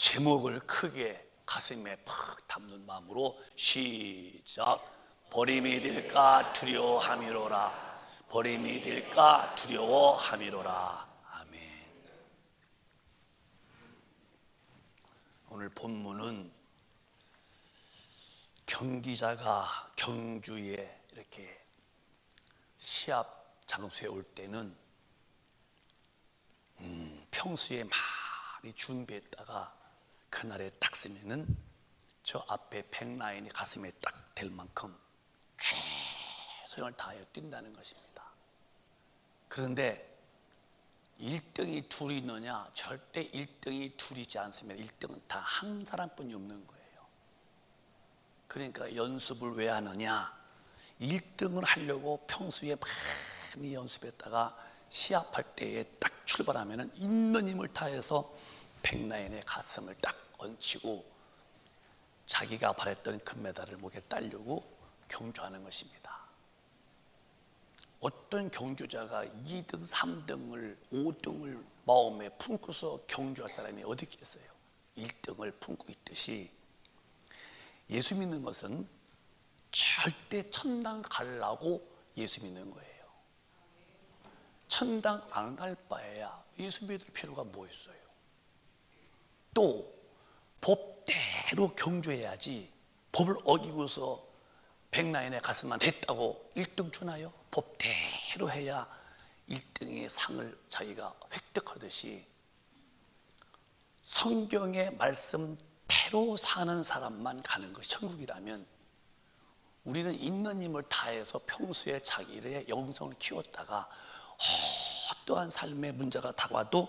제목을 크게 가슴에 팍 담는 마음으로 시작. 버림이 될까 두려워함이로라. 버림이 될까 두려워함이로라. 아멘. 오늘 본문은 경기자가 경주에 이렇게 시합 장소에 올 때는 평소에 많이 준비했다가 그날에 딱 쓰면은 저 앞에 백라인이 가슴에 딱 될 만큼 최선을 다하여 뛴다는 것입니다. 그런데 1등이 둘이 있느냐? 절대 1등이 둘이지 않으면 1등은 다 한 사람뿐이 없는 거예요. 그러니까 연습을 왜 하느냐? 1등을 하려고 평소에 많이 연습했다가 시합할 때에 딱 출발하면 있는 힘을 다해서 백라인의 가슴을 딱 얹히고 자기가 바랬던 금메달을 목에 따려고 경주하는 것입니다. 어떤 경주자가 2등, 3등을, 5등을 마음에 품고서 경주할 사람이 어디 있겠어요? 1등을 품고 있듯이 예수 믿는 것은 절대 천당 가려고 예수 믿는 거예요. 천당 안 갈 바에야 예수 믿을 필요가 뭐 있어요? 또 법대로 경주해야지. 법을 어기고서 백라인에 가슴만 됐다고 1등 주나요? 법대로 해야 1등의 상을 자기가 획득하듯이 성경의 말씀대로 사는 사람만 가는 것이 천국이라면 우리는 있는 힘을 다해서 평소에 자기의 영성을 키웠다가 어떠한 삶의 문제가 다가와도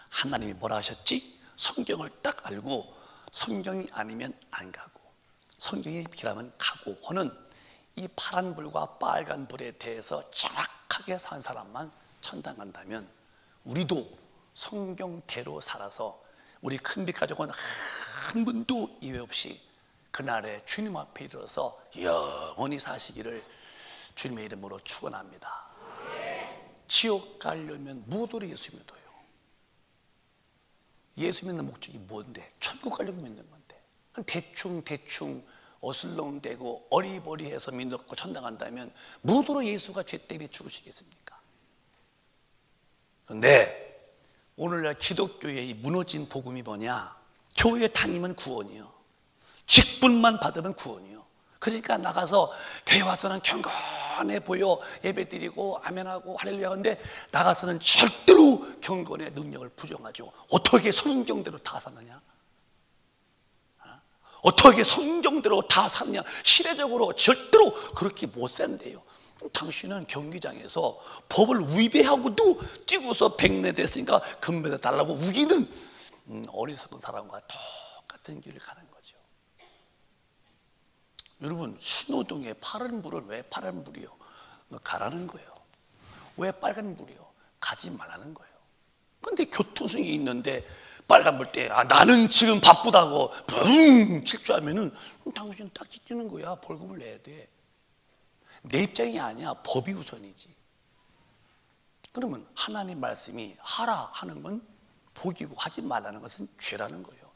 하나님이 뭐라 하셨지? 성경을 딱 알고 성경이 아니면 안 가고 성경이 필요하면 가고 하는 이 파란 불과 빨간 불에 대해서 정확하게 산 사람만 천당 간다면 우리도 성경대로 살아서 우리 큰빛 가족은 한 분도 이외 없이 그날에 주님 앞에 이르러서 영원히 사시기를 주님의 이름으로 축원합니다. 지옥 가려면 무엇으로 예수 믿어요? 예수 믿는 목적이 뭔데? 천국 가려고 믿는 건데 대충 어슬렁대고 어리버리해서 믿고 천당 간다면 무엇으로 예수가 죄 때문에 죽으시겠습니까? 그런데 오늘날 기독교의 이 무너진 복음이 뭐냐? 교회 다니면 구원이요, 직분만 받으면 구원이요. 그러니까 나가서 교회 와서는 경건해 보여 예배드리고 아멘하고 할렐루야 하는데 나가서는 절대로 경건의 능력을 부정하죠. 어떻게 성경대로 다 사느냐? 어떻게 성경대로 다 사느냐? 시대적으로 절대로 그렇게 못 산대요. 당신은 경기장에서 법을 위배하고도 뛰고서 백내 됐으니까 금메달 달라고 우기는 어리석은 사람과 똑같은 길을 가는 거죠. 여러분, 신호등에 파란 불은 왜 파란 불이요? 너 가라는 거예요. 왜 빨간 불이요? 가지 말라는 거예요. 그런데 교통수행이 있는데 빨간 불 때 나는 지금 바쁘다고 붕 질주하면은 당신은 딱지 뛰는 거야. 벌금을 내야 돼. 내 입장이 아니야. 법이 우선이지. 그러면 하나님 말씀이 하라 하는 건 복이고 하지 말라는 것은 죄라는 거예요.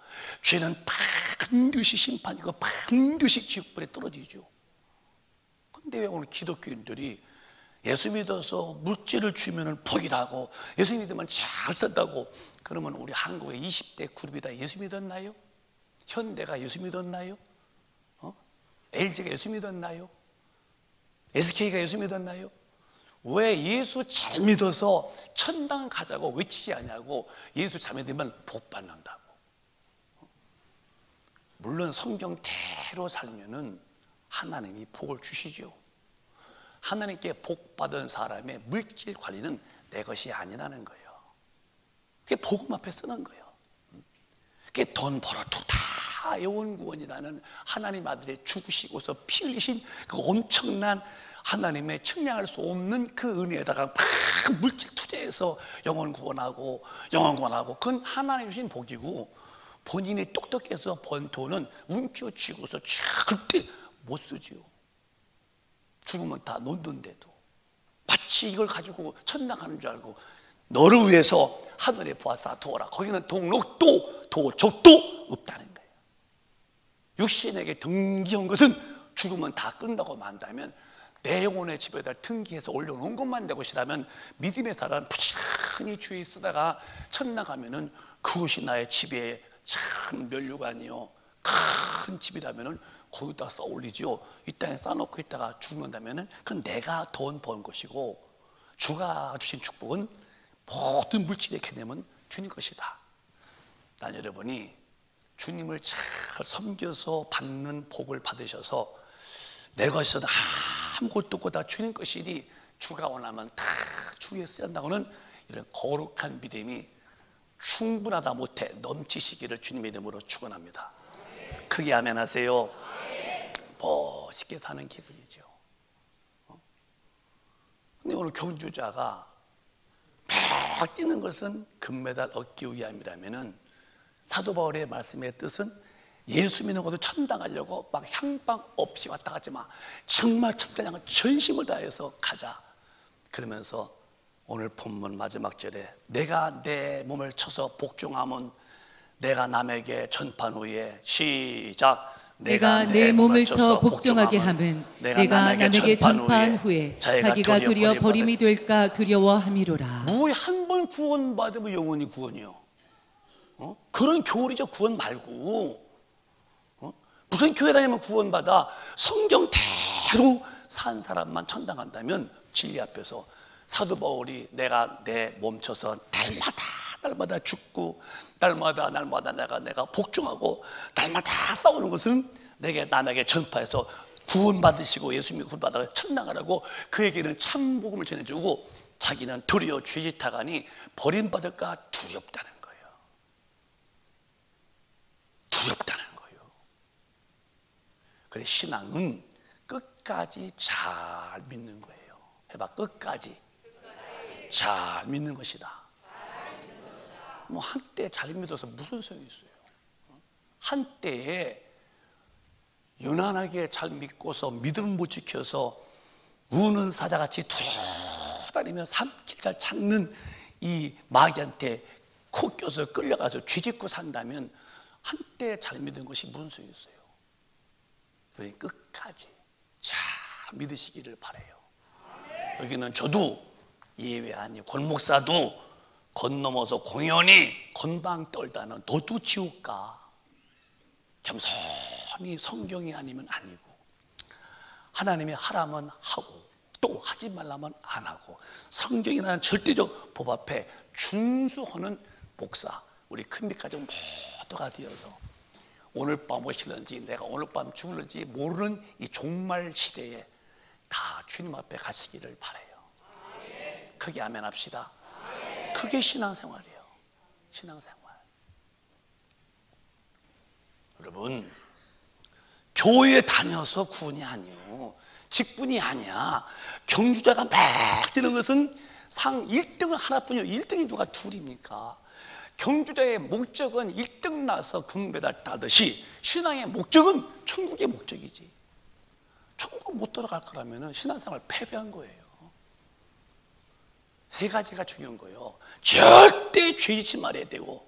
죄는 반드시 심판이고 반드시 지옥불에 떨어지죠. 근데 왜 오늘 기독교인들이 예수 믿어서 물질을 주면은 복이라고, 예수 믿으면 잘 산다고, 그러면 우리 한국의 20대 그룹이 다 예수 믿었나요? 현대가 예수 믿었나요? LG가 예수 믿었나요? SK가 예수 믿었나요? 왜 예수 잘 믿어서 천당 가자고 외치지 않냐고. 예수 잘 믿으면 복 받는다고. 물론 성경대로 살면은 하나님이 복을 주시죠. 하나님께 복 받은 사람의 물질 관리는 내 것이 아니라는 거예요. 그게 복음 앞에 쓰는 거예요. 그게 돈 벌어도 다 영원구원이라는 하나님 아들의 죽으시고서 피 흘리신 그 엄청난 하나님의 측량할 수 없는 그 은혜에다가 막 물질 투자해서 영원구원하고 그건 하나님 주신 복이고, 본인이 똑똑해서 번 돈은 움켜쥐고서 절대 못 쓰지요. 죽으면 다 놓는데도 마치 이걸 가지고 천당 가는 줄 알고 너를 위해서 하늘에 보아사 두어라. 거기는 동록도 도적도 없다는 거예요. 육신에게 등기한 것은 죽으면 다 끝나고 만다면 내 영혼의 집에다 등기해서 올려놓은 것만 내 것이라면 믿음의 사람 부지런히 주위에 쓰다가 천나가면은 그것이 나의 집에 참 면류관이요 큰 집이라면은 거기다 쌓아 올리지요. 이 땅에 쌓아놓고 있다가 죽는다면은 그건 내가 돈 번 것이고 주가 주신 축복은 모든 물질의 개념은 주님 것이다. 난 여러분이 주님을 잘 섬겨서 받는 복을 받으셔서 내 것은 아무것도 없고 다 주님 것이니 주가 원하면 다 주위에 쓰인다고는 이런 거룩한 믿음이 충분하다 못해 넘치시기를 주님의 이름으로 축원합니다. 크게 아멘 하세요. 멋있게 사는 기분이죠. 근데 오늘 경주자가 막 뛰는 것은 금메달 얻기 위함이라면은 사도 바울의 말씀의 뜻은 예수 믿는 것도 천당하려고 막 향방 없이 왔다 갔지 마. 정말 천당을 전심을 다해서 가자. 그러면서 오늘 본문 마지막 절에 내가 내 몸을 쳐서 복종하면 내가 남에게 전판 후에 시작 내가 내 몸을 쳐 복종하게 하면 내가 남에게 전파한 후에 자기가 도리어 버림이 될까 두려워함이로라. 무엇 한 번 구원받으면 영원히 구원이요. 그런 교리적 구원 말고 무슨 교회 다니면 구원받아 성경대로 산 사람만 천당 간다면 진리 앞에서 사도 바울이 내가 내 몸쳐서 날마다 죽고 날마다 내가 복종하고 날마다 싸우는 것은 내게 남에게 전파해서 구원받으시고 예수님이 구원받아 천당 가라고 그에게는 참 복음을 전해주고 자기는 도리어 죄짓다가니 버림받을까 두렵다는 거예요. 두렵다는 거예요. 그래 신앙은 끝까지 잘 믿는 거예요. 해봐 끝까지 잘 믿는 것이다. 뭐 한때 잘 믿어서 무슨 소용이 있어요? 한때에 유난하게 잘 믿고서 믿음 못 지켜서 우는 사자같이 돌아다니며 삼킬 잘 찾는 이 마귀한테 코 껴서 끌려가서 죄짓고 산다면 한때 잘 믿은 것이 무슨 소용이 있어요? 그러니 끝까지 잘 믿으시기를 바라요. 여기는 저도 예외 아니 권목사도 건너머서 공연히 건방 떨다는 너도 지옥 가. 겸손히 성경이 아니면 아니고 하나님이 하라면 하고 또 하지 말라면 안 하고 성경이라는 절대적 법 앞에 준수하는 목사 우리 큰빛 가족 모두가 되어서 오늘 밤 오실런지 내가 오늘 밤 죽을런지 모르는 이 종말 시대에 다 주님 앞에 가시기를 바라요. 크게 아멘 합시다. 그게 신앙생활이에요. 신앙생활. 여러분 교회에 다녀서 구원이 아니요 직분이 아니야. 경주자가 막 뛰는 것은 상 1등은 하나뿐이요 1등이 누가 둘입니까? 경주자의 목적은 1등 나서 금메달 따듯이 신앙의 목적은 천국의 목적이지. 천국 못 들어갈 거라면 신앙생활 패배한 거예요. 세 가지가 중요한 거예요. 절대 죄 짓지 말아야 되고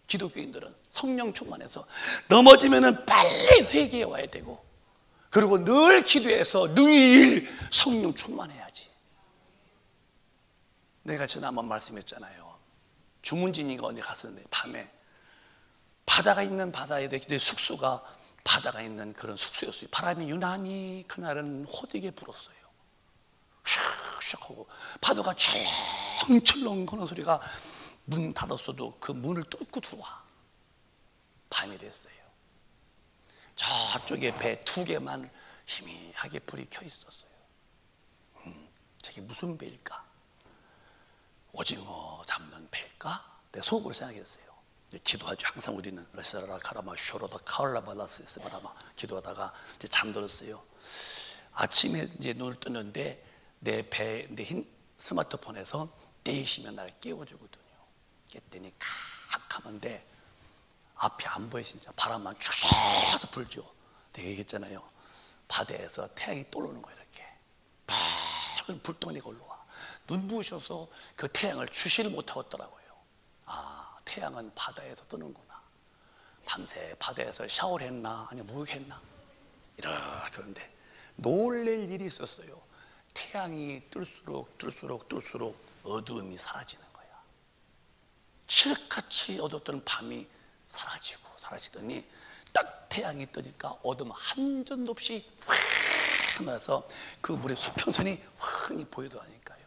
기독교인들은 성령 충만해서 넘어지면 빨리 회개해 와야 되고 그리고 늘 기도해서 늘 성령 충만해야지. 내가 지난번 말씀했잖아요. 주문진이가 어디 갔었는데 밤에 바다가 있는 바다에 내 숙소가 바다가 있는 그런 숙소였어요. 바람이 유난히 그날은 호되게 불었어요. 샥샥 하고 파도가 철렁철렁 거는 소리가 문 닫았어도 그 문을 뚫고 들어와. 밤이 됐어요. 저쪽에 배 2개만 희미하게 불이 켜 있었어요. 저게 무슨 배일까? 오징어 잡는 배일까? 내 속으로 생각했어요. 기도하죠. 항상 우리는 러시아라 카라마 쇼로다 카올라바라스 바라마 기도하다가 이제 잠들었어요. 아침에 이제 눈을 뜨는데 내 스마트폰에서 4시면 날 깨워주거든요. 깼더니 캄캄한데 앞이 안 보여. 진짜 바람만 쭉 불죠. 내가 얘기했잖아요. 바다에서 태양이 떠오르는 거예요. 이렇게 밝은 불덩이가 올라와. 눈부셔서 그 태양을 주시를 못하겠더라고요. 아, 태양은 바다에서 뜨는구나. 밤새 바다에서 샤워를 했나 아니면 목욕했나 이렇게 그런데 놀랄 일이 있었어요. 태양이 뜰수록 어두움이 사라지는 거야. 칠흑같이 어두웠던 밤이 사라지더니 딱 태양이 뜨니까 어둠 한 점도 없이 확 나서 그 물의 수평선이 훤히 보이더라니까요.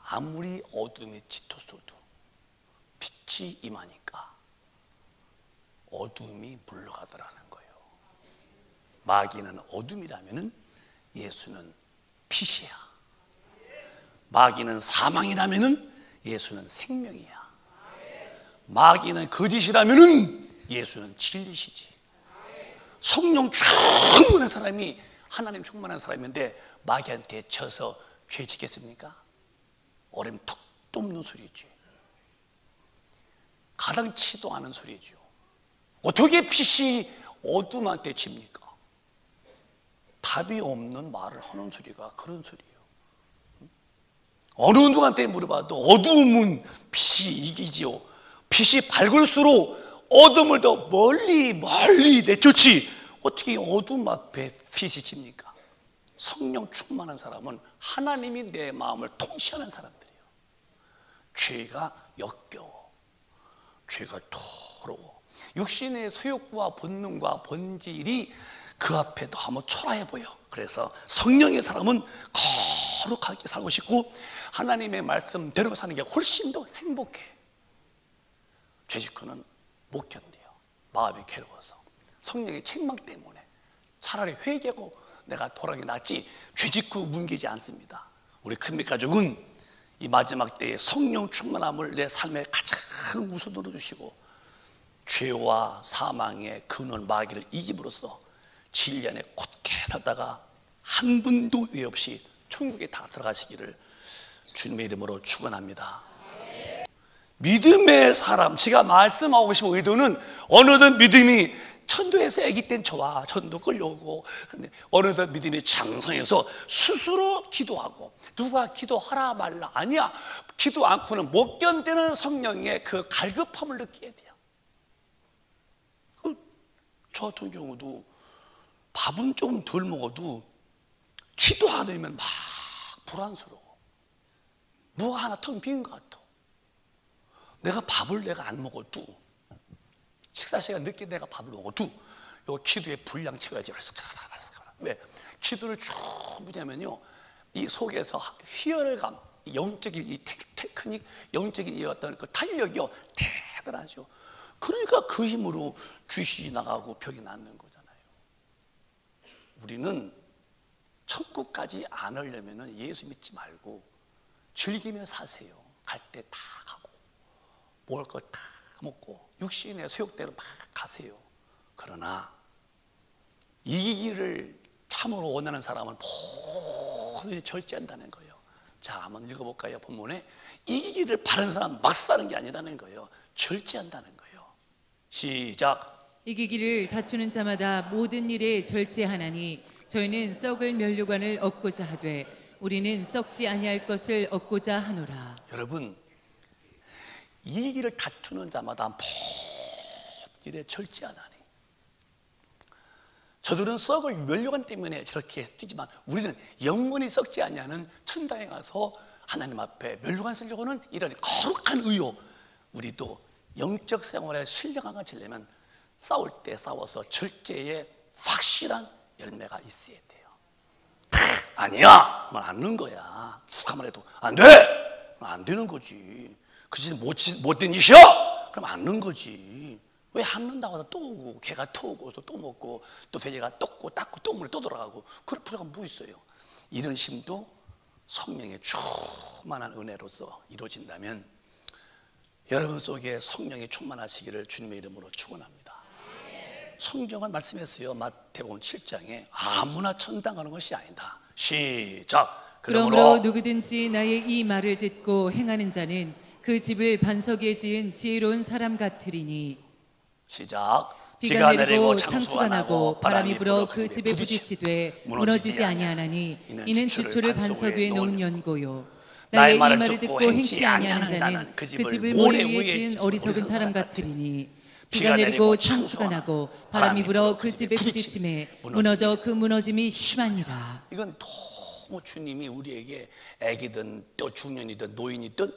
아무리 어둠이 짙었어도 빛이 임하니까 어둠이 물러가더라는 거예요. 마귀는 어둠이라면 예수는 빛이야. 마귀는 사망이라면 예수는 생명이야. 마귀는 거짓이라면 예수는 진리시지. 성령 충만한 사람이 하나님 충만한 사람인데 마귀한테 져서 죄 짓겠습니까? 어림 턱도 없는 소리지. 가당치도 않은 소리죠. 어떻게 빛이 어둠한테 집니까? 답이 없는 말을 하는 소리가 그런 소리예요. 어느 누구한테 물어봐도 어두움은 빛이 이기지요. 빛이 밝을수록 어둠을 더 멀리 내쫓지 어떻게 어둠 앞에 빛이 집니까? 성령 충만한 사람은 하나님이 내 마음을 통치하는 사람들이에요. 죄가 역겨워. 죄가 더러워. 육신의 소욕과 본능과 본질이 그 앞에 너무 초라해 보여. 그래서 성령의 사람은 거룩하게 살고 싶고 하나님의 말씀대로 사는 게 훨씬 더 행복해. 죄짓고는 못 견뎌요. 마음이 괴로워서 성령의 책망 때문에 차라리 회개하고 내가 돌아가는 게 낫지 죄짓고 뭉개지 않습니다. 우리 큰빛 가족은 이 마지막 때에 성령 충만함을 내 삶의 가장 우선으로 주시고 죄와 사망의 근원 마귀를 이김으로써 진리 안에 곧게 살다가 한 분도 외 없이 천국에 다 들어가시기를 주님의 이름으로 축원합니다. 믿음의 사람, 제가 말씀하고 싶은 의도는 어느덧 믿음이 천도에서 아기 땐 저와 천도 끌려오고 근데 어느덧 믿음이 장성해서 스스로 기도하고 누가 기도하라 말라 아니야. 기도 않고는 못 견디는 성령의 그 갈급함을 느끼게 돼요. 저 같은 경우도 밥은 좀 덜 먹어도 기도 안 하면 막 불안스러워. 뭐 하나 텅 빈 것 같아. 내가 밥을 내가 안 먹어도 식사 시간 늦게 내가 밥을 먹어도 요 기도의 분량 채워야지. 왜? 기도를 쭉 보냐면요 이 속에서 희열감, 영적인 이 테크닉, 영적인 이 어떤 그 탄력이요 대단하죠. 그러니까 그 힘으로 귀신이 나가고 병이 낫는 거잖아요. 우리는 천국까지 안 하려면 예수 믿지 말고 즐기며 사세요. 갈 때 다 가고 먹을 거 다 먹고 육신의 소욕대로 막 가세요. 그러나 이기기를 참으로 원하는 사람은 모두 절제한다는 거예요. 자, 한번 읽어볼까요? 본문에 이기기를 바라는 사람은 막 사는 게 아니라는 거예요. 절제한다는 거예요. 시작. 이기기를 다투는 자마다 모든 일에 절제하나니 저희는 썩을 면류관을 얻고자 하되 우리는 썩지 아니할 것을 얻고자 하노라. 여러분, 이기기를 다투는 자마다 모든 일에 절제하나니 저들은 썩을 면류관 때문에 저렇게 뛰지만 우리는 영원히 썩지 아니하는 천당에 가서 하나님 앞에 면류관 쓰려고는 이런 거룩한 의욕. 우리도 영적 생활에 신령한 걸 지려면 싸울 때 싸워서 절제에 확실한 열매가 있어야 돼요. 아니야, 그러면 안 되는 거야. 툭하면 해도 안 돼, 안 되는 거지. 그 짓은 못된 짓이야? 그럼 안 되는 거지. 왜 한는다고 하다 또 오고 개가 또 오고 또 먹고 또 돼지가 떴고 닦고 또 물에 또 돌아가고 그럴 필요가 뭐 있어요. 이런 힘도 성령의 충만한 은혜로서 이루어진다면 여러분 속에 성령이 충만하시기를 주님의 이름으로 축원합니다. 성경은 말씀했어요. 마태복음 7장에 아무나 천당 가는 것이 아니다. 시작. 그러므로 누구든지 나의 이 말을 듣고 행하는 자는 그 집을 반석에 지은 지혜로운 사람 같으리니. 시작. 비가 내리고 창수가 나고 바람이 불어 그 집에 부딪히되 무너지지 아니하나니 이는 지초를 반석 위에 놓은 연고요. 나의 이 말을 듣고 행치 아니하는 자는 그 집을 모래 위에 지은 어리석은 사람 같으리니 비가 내리고 창수가 나고 바람이 불어 그 집에 부딪힘에 무너져 그 무너짐이 심하니라. 이건 너무 주님이 우리에게 애기든 또 중년이든 노인이든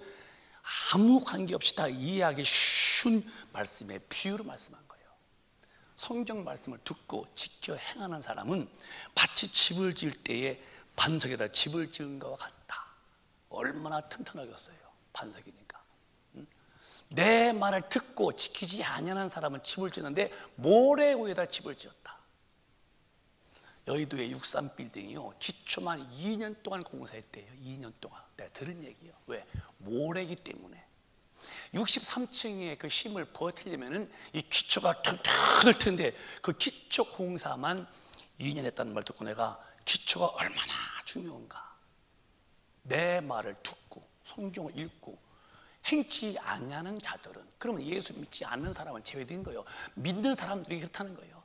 아무 관계없이 다 이해하기 쉬운 말씀에 비유로 말씀한 거예요. 성경 말씀을 듣고 지켜 행하는 사람은 마치 집을 지을 때에 반석에다 집을 지은 것과 같다. 얼마나 튼튼하겠어요. 반석이니까. 내 말을 듣고 지키지 아니하는 사람은 집을 지었는데 모래 위에다 집을 지었다. 여의도의 63빌딩이요 기초만 2년 동안 공사했대요. 2년 동안. 내가 들은 얘기예요. 왜? 모래이기 때문에. 63층의 그 힘을 버티려면은 이 기초가 튼튼할 텐데 그 기초 공사만 2년 했다는 말 듣고 내가 기초가 얼마나 중요한가. 내 말을 듣고 성경을 읽고 행치 아니하는 자들은, 그러면 예수 믿지 않는 사람은 제외된 거예요. 믿는 사람들이 그렇다는 거예요.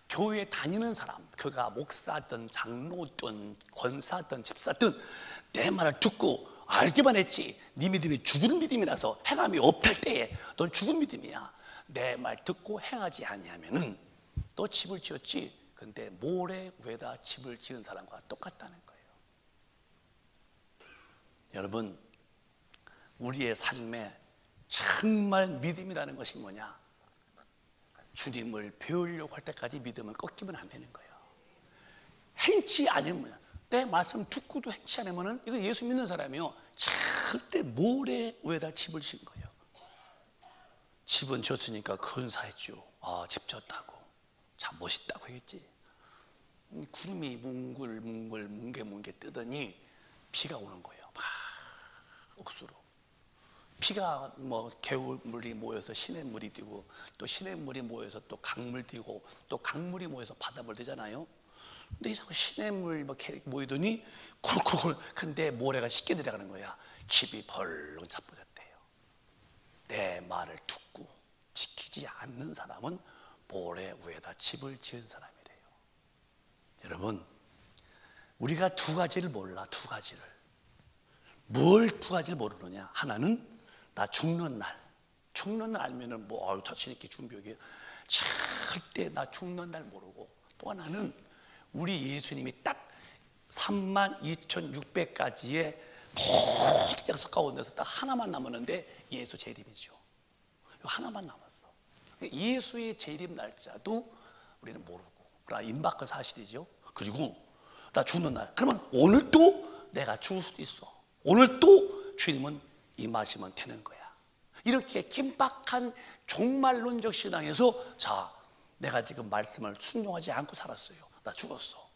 교회 다니는 사람, 그가 목사든 장로든 권사든 집사든 내 말을 듣고 알기만 했지 네 믿음이 죽은 믿음이라서 행함이 없을 때에 넌 죽은 믿음이야. 내 말 듣고 행하지 아니하면은 너 집을 지었지 근데 모래 위에다 집을 지은 사람과 똑같다는 거예요. 여러분, 우리의 삶에 정말 믿음이라는 것이 뭐냐? 주님을 배우려고 할 때까지 믿음은 꺾이면 안 되는 거예요. 행치 아니면 뭐냐? 내 말씀 듣고도 행치 않으면 이건 예수 믿는 사람이요 절대 모래 위에다 집을 지은 거예요. 집은 지었으니까 근사했죠. 아, 집 지었다고 참 멋있다고 했지. 구름이 뭉게 뜨더니 비가 오는 거예요. 막 억수로. 비가 뭐 개울물이 모여서 시냇물이 되고 또 시냇물이 모여서 또 강물 되고 또 강물이 모여서 바닷물 되잖아요. 근데 자꾸 시냇물 막 모이더니 쿨쿨쿨 근데 모래가 쉽게 내려가는 거야. 집이 벌렁 자빠졌대요. 내 말을 듣고 지키지 않는 사람은 모래 위에다 집을 지은 사람이래요. 여러분, 우리가 두 가지를 몰라. 두 가지를. 뭘 두 가지를 모르느냐? 하나는 나 죽는 날 알면은 뭐 자신 있게 준비하게 절대 나 죽는 날 모르고, 또 하나는 우리 예수님이 딱 32,600가지의 모든 약속 가운데서 딱 하나만 남았는데 예수 재림이죠. 하나만 남았어. 예수의 재림 날짜도 우리는 모르고, 그러나 임박한 사실이죠. 그리고 나 죽는 날, 그러면 오늘 또 내가 죽을 수도 있어. 오늘 또 주님은 임하시면 되는 거야. 이렇게 긴박한 종말론적 신앙에서 자, 내가 지금 말씀을 순종하지 않고 살았어요. 나 죽었어.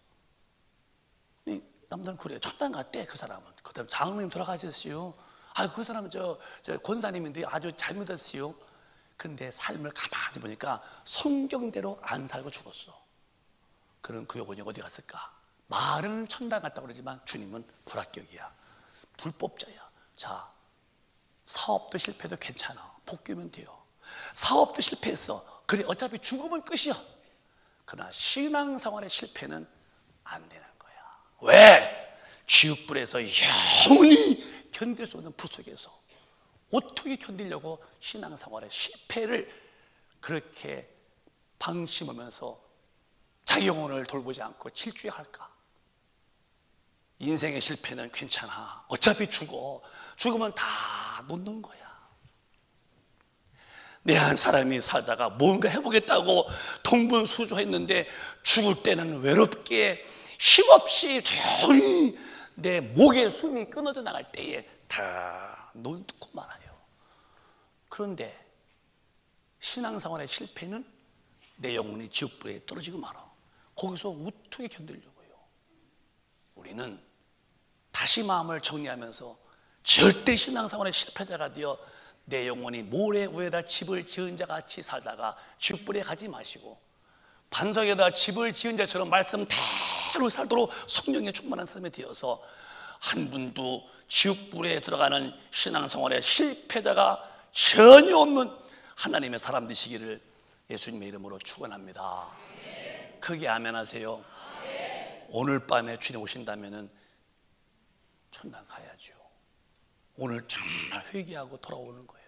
남들은 그래요. 천당 갔대 그 사람은. 그 다음에 장로님 돌아가셨어요. 아, 그 사람은 저 권사님인데 아주 잘 믿었어요. 근데 삶을 가만히 보니까 성경대로 안 살고 죽었어. 그럼 그 영혼이 어디 갔을까? 말은 천당 갔다고 그러지만 주님은 불합격이야. 불법자야. 자, 사업도 실패도 괜찮아. 복귀면 돼요. 사업도 실패했어. 그래, 어차피 죽으면 끝이야. 그러나 신앙생활의 실패는 안 되는 거야. 왜? 지옥불에서 영원히 견딜 수 없는 불 속에서 어떻게 견디려고 신앙생활의 실패를 그렇게 방심하면서 자기 영혼을 돌보지 않고 질주할까? 인생의 실패는 괜찮아. 어차피 죽어. 죽으면 다 놓는 거야. 내 한 사람이 살다가 뭔가 해보겠다고 동분수주했는데 죽을 때는 외롭게 힘없이 조용히 내 목의 숨이 끊어져 나갈 때에 다 놓고 말아요. 그런데 신앙생활의 실패는 내 영혼이 지옥불에 떨어지고 말아. 거기서 우뚝에 견디려고요. 우리는 다시 마음을 정리하면서 절대 신앙생활의 실패자가 되어 내 영혼이 모래 위에다 집을 지은 자 같이 살다가 지옥불에 가지 마시고 반석에다 집을 지은 자처럼 말씀대로 살도록 성령에 충만한 사람이 되어서 한 분도 지옥불에 들어가는 신앙생활의 실패자가 전혀 없는 하나님의 사람 되시기를 예수님의 이름으로 축원합니다. 크게 아멘 하세요. 오늘 밤에 주님 오신다면은 천당 가야죠. 오늘 정말 회개하고 돌아오는 거예요.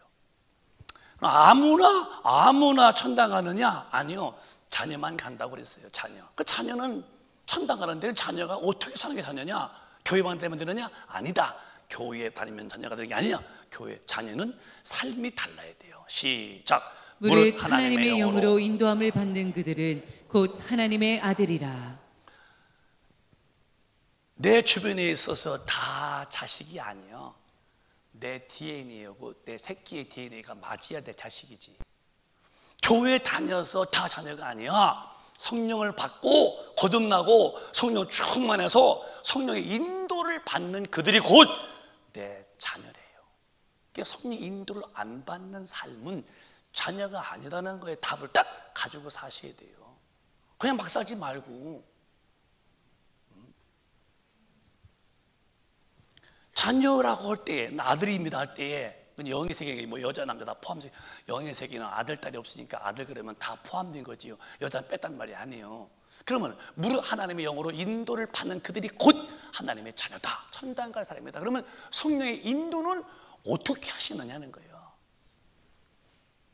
아무나 천당 가느냐? 아니요, 자녀만 간다고 그랬어요. 자녀. 그 자녀는 천당 가는데 자녀가 어떻게 사는 게 자녀냐? 교회만 되면 되느냐? 아니다. 교회에 다니면 자녀가 되는 게 아니야. 교회 자녀는 삶이 달라야 돼요. 시작. 무릇 하나님의 영으로 인도함을 받는 그들은 곧 하나님의 아들이라. 내 주변에 있어서 다 자식이 아니요, 내 DNA고 내 새끼의 DNA가 맞아야 내 자식이지. 교회 다녀서 다 자녀가 아니야. 성령을 받고 거듭나고 성령 충만해서 성령의 인도를 받는 그들이 곧 내 자녀래요. 그러니까 성령 인도를 안 받는 삶은 자녀가 아니라는 거에 답을 딱 가지고 사셔야 돼요. 그냥 막 살지 말고. 자녀라고 할 때에, 아들입니다 할 때에, 영의 세계에 뭐 여자 남자 다 포함돼서, 영의 세계는 아들 딸이 없으니까 아들 그러면 다 포함된 거지요. 여자는 뺐단 말이 아니에요. 그러면 무릇 하나님의 영으로 인도를 받는 그들이 곧 하나님의 자녀다, 천당 갈 사람이다. 그러면 성령의 인도는 어떻게 하시느냐는 거예요.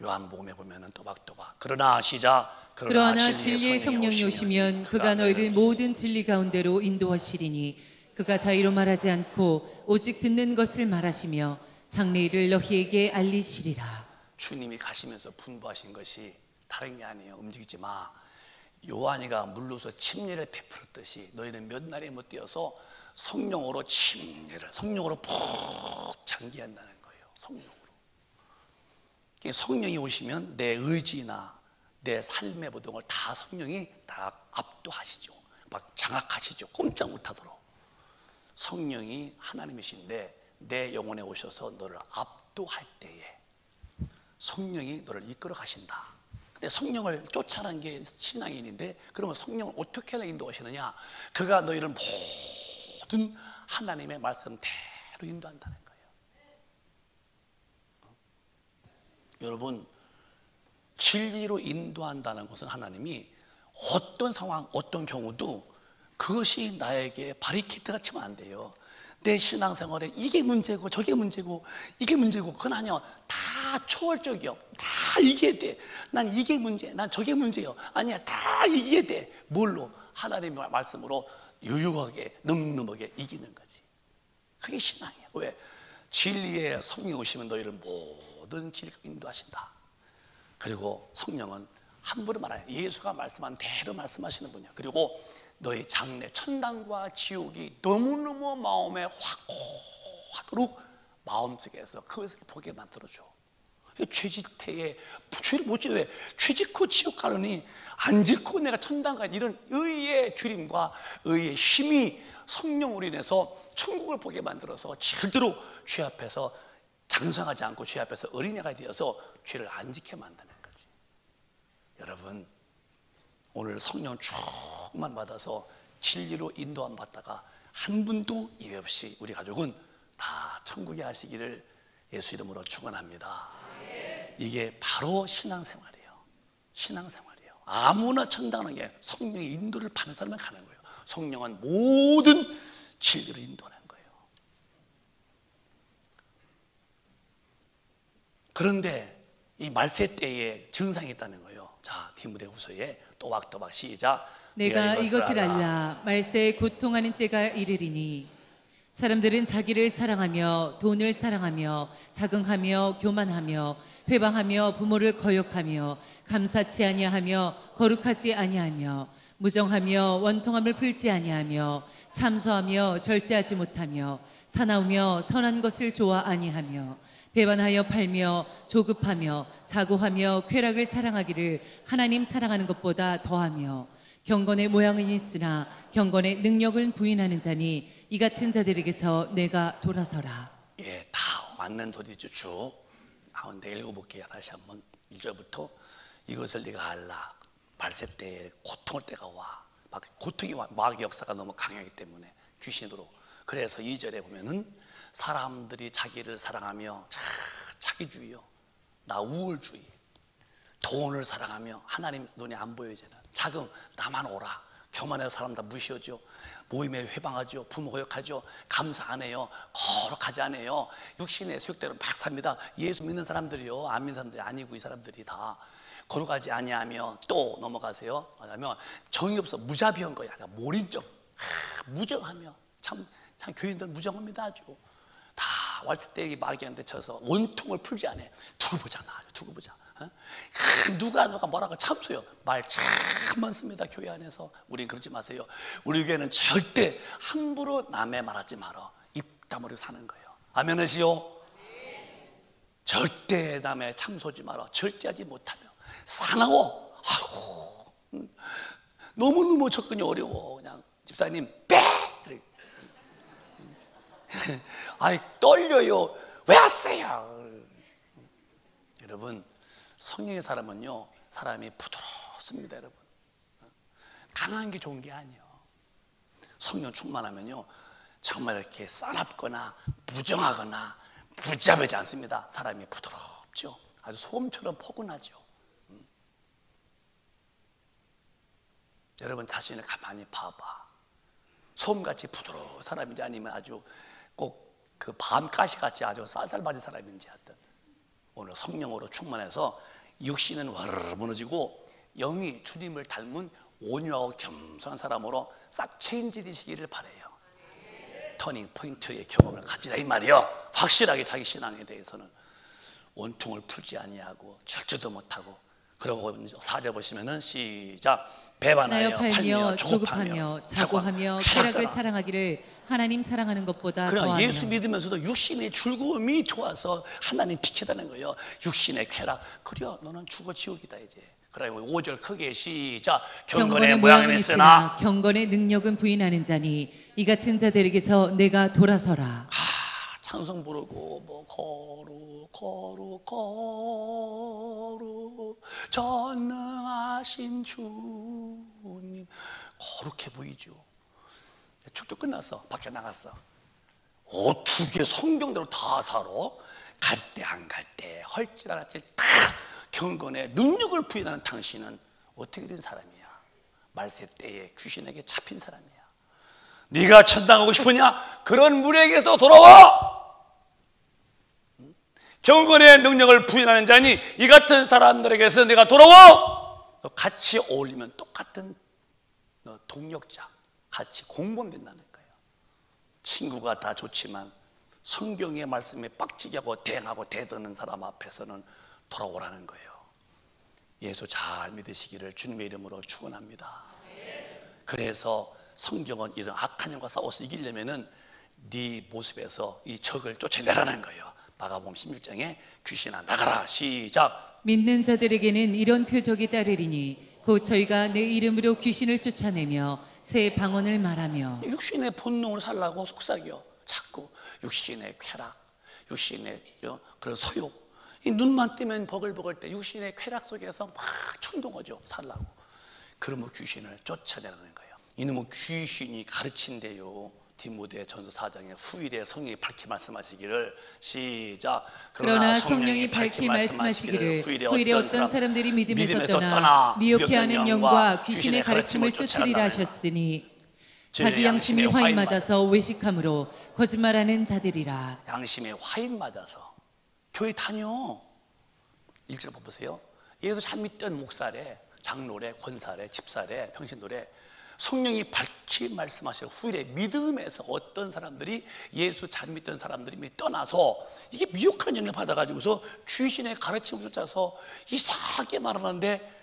요한복음에 보면은 또박또박 그러나 시작. 그러나 진리의 성령이 오시면 그가 너희를 모든 진리 가운데로 인도하시리니 그가 자의로 말하지 않고 오직 듣는 것을 말하시며 장래일을 너희에게 알리시리라. 주님이 가시면서 분부하신 것이 다른 게 아니에요. 움직이지 마. 요한이가 물로서 침례를 베풀었듯이 너희는 몇 날에 못 뛰어서 성령으로 침례를, 성령으로 푹 장기한다는 거예요. 성령으로. 성령이 오시면 내 의지나 내 삶의 모든 걸 다 성령이 다 압도하시죠. 막 장악하시죠. 꼼짝 못하도록. 성령이 하나님이신데 내 영혼에 오셔서 너를 압도할 때에 성령이 너를 이끌어 가신다. 근데 성령을 쫓아가는 게 신앙인인데, 그러면 성령을 어떻게 인도하시느냐? 그가 너희를 모든 하나님의 말씀대로 인도한다는 거예요. 여러분, 진리로 인도한다는 것은 하나님이 어떤 상황, 어떤 경우도 그것이 나에게 바리케이트가 치면 안 돼요. 내 신앙생활에 이게 문제고 저게 문제고 이게 문제고, 그건 아니야. 다 초월적이요. 다 이겨야 돼. 난 이게 문제, 난 저게 문제요. 아니야, 다 이겨야 돼. 뭘로? 하나님의 말씀으로 유유하게 늠름하게 이기는 거지. 그게 신앙이에요. 왜? 진리의 성령 오시면 너희를 모든 진리로 인도하신다. 그리고 성령은 함부로 말해요. 예수가 말씀한 대로 말씀하시는 분이야. 그리고 너의 장래, 천당과 지옥이 너무너무 마음에 확고하도록 마음속에서 그것을 보게 만들어줘. 죄짓태에 죄를 못 지어. 왜? 죄 짓고 지옥 가느니 안 짓고 내가 천당 가니, 이런 의의 주림과 의의 힘이 성령으로 인해서 천국을 보게 만들어서 절대로 죄 앞에서 장성하지 않고 죄 앞에서 어린애가 되어서 죄를 안 지게 만드는 거지. 여러분, 오늘 성령 충만 받아서 진리로 인도함 받다가 한 분도 예외 없이 우리 가족은 다 천국에 하시기를 예수 이름으로 축원합니다. 이게 바로 신앙생활이에요. 신앙생활이에요. 아무나 천당하는 게 성령의 인도를 받는 사람만 가는 거예요. 성령은 모든 진리로 인도하는 거예요. 그런데 이 말세 때에 증상이 있다는 거예요. 자, 디모데후서에 또박또박 시작. 내가 이것을 알라. 말세에 고통하는 때가 이르리니 사람들은 자기를 사랑하며 돈을 사랑하며 자긍하며 교만하며 회방하며 부모를 거역하며 감사치 아니하며 거룩하지 아니하며 무정하며 원통함을 풀지 아니하며 참소하며 절제하지 못하며 사나우며 선한 것을 좋아 아니하며 배반하여 팔며 조급하며 자고하며 쾌락을 사랑하기를 하나님 사랑하는 것보다 더하며 경건의 모양은 있으나 경건의 능력을 부인하는 자니 이 같은 자들에게서 내가 돌아서라. 예, 다 맞는 소리죠. 쭉 가운데 읽어볼게요. 다시 한번 1절부터 이것을 네가 알라. 말세 때에 고통할 때가 와. 막 고통이 와. 마귀의 역사가 너무 강하기 때문에 귀신으로. 그래서 2절에 보면은 사람들이 자기를 사랑하며 자기주의요, 나 우월주의, 돈을 사랑하며 하나님 눈에 안 보여지는 자금, 나만 오라, 교만해서 사람 다 무시하죠. 모임에 회방하죠. 부모 고역하죠. 감사 안 해요. 거룩하지 않아요. 육신의 소욕대로 막 삽니다. 예수 믿는 사람들이요, 안 믿는 사람들이 아니고, 이 사람들이 다 거룩하지 아니하며 또 넘어가세요. 하면 정이 없어, 무자비한 거야. 몰인적, 무정하며. 참 교인들 무정합니다. 아주 다 왈세떼기 마귀한테 쳐서 원통을 풀지 않아. 두고 보자, 두고 보자. 누가 뭐라고 참소요. 말 참 많습니다. 교회 안에서. 우린 그러지 마세요. 우리 교회는 절대 함부로 남의 말하지 말어. 입 다물고 사는 거예요. 아멘 하시오. 절대 남의 참소지 말어. 절제하지 못하며 산하고. 아이고, 너무너무 접근이 어려워. 그냥 집사님 빼. 아니 떨려요. 왜 왔어요? 여러분, 성령의 사람은요, 사람이 부드럽습니다. 여러분, 강한 게 좋은 게 아니에요. 성령 충만하면요, 정말 이렇게 싸납거나 무정하거나 무자비하지 않습니다. 사람이 부드럽죠. 아주 소금처럼 포근하죠. 여러분 자신을 가만히 봐봐. 소금같이 부드러운 사람인지 아니면 아주 꼭 그 밤가시같이 아주 쌀쌀맞은 사람인지 하여튼 오늘 성령으로 충만해서 육신은 와르르 무너지고 영이 주님을 닮은 온유하고 겸손한 사람으로 싹 체인지 되시기를 바라요. 터닝 포인트의 경험을 가지라 이 말이요. 확실하게 자기 신앙에 대해서는 원통을 풀지 아니하고 절제도 못하고. 그러고 4절 보시면은 시작. 배반하여 팔며 조급하며 자고하며 쾌락을 사랑하기를 하나님 사랑하는 것보다 그러나 더하며. 예수 믿으면서도 육신의 즐거움이 좋아서 하나님 비켜다는 거예요. 육신의 쾌락. 그래요, 너는 죽어 지옥이다 이제. 그리고 5절 크게 시작. 경건의 모양은 있으나 경건의 능력은 부인하는 자니 이 같은 자들에게서 내가 돌아서라. 찬송 부르고 뭐 거룩 전능하신 주님. 거룩해 보이죠. 축도 끝났어. 밖에 나갔어. 어떻게 성경대로 다 살아? 갈 때 안 갈 때 헐질 안 할질 다 경건의 능력을 부인하는 당신은 어떻게 된 사람이야? 말세 때에 귀신에게 잡힌 사람이야. 네가 천당 가고 싶으냐? 그런 무리에게서 돌아와. 경건의 능력을 부인하는 자니 이 같은 사람들에게서 내가 돌아와. 같이 어울리면 똑같은 동력자, 같이 공범된다는 거예요. 친구가 다 좋지만 성경의 말씀에 빡치게 하고 대항하고 대드는 사람 앞에서는 돌아오라는 거예요. 예수 잘 믿으시기를 주님의 이름으로 축원합니다. 그래서 성경은 이런 악한 영과 싸워서 이기려면은 네 모습에서 이 적을 쫓아내라는 거예요. 마가복음 16장에 귀신아 나가라. 시작. 믿는 자들에게는 이런 표적이 따르리니 곧 저희가 내 이름으로 귀신을 쫓아내며 새 방언을 말하며. 육신의 본능을 살라고 속삭여. 자꾸 육신의 쾌락, 육신의 그런 소욕. 이 눈만 뜨면 버글버글 때 육신의 쾌락 속에서 막 충동하죠. 살라고. 그러면 귀신을 쫓아내라는 거예요. 이놈은 귀신이 가르친대요. 디모데 전서 4장에 후일에 성령이 밝히 말씀하시기를. 시작. 그러나 성령이 밝히 말씀하시기를 후일에 어떤 사람들이 믿음에서 떠나 미혹해하는 영과 귀신의 가르침을 쫓으리라 하셨으니 자기 양심이 화인 맞아서 외식함으로 거짓말하는 자들이라. 양심에 화인 맞아서 교회 다녀. 1절 보세요. 예수 잘 믿던 목사래, 장로래, 권사래, 집사래, 평신도래 성령이 밝히 말씀하셔요. 후일에 믿음에서 어떤 사람들이 예수 잘 믿던 사람들이 떠나서 이게 미혹한 영향을 받아가지고서 귀신의 가르침을 쫓아서 이상하게 말하는데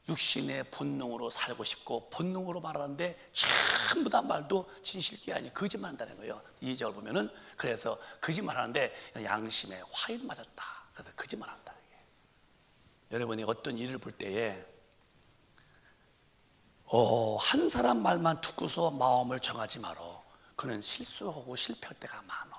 육신의 본능으로 살고 싶고 본능으로 말하는데 전부 다 말도 진실이 아니 거짓말한다는 거예요. 2절 보면은 그래서 거짓말하는데 양심에 화인 맞았다. 그래서 거짓말한다. 여러분이 어떤 일을 볼 때에 한 사람 말만 듣고서 마음을 정하지 말어. 그는 실수하고 실패할 때가 많어.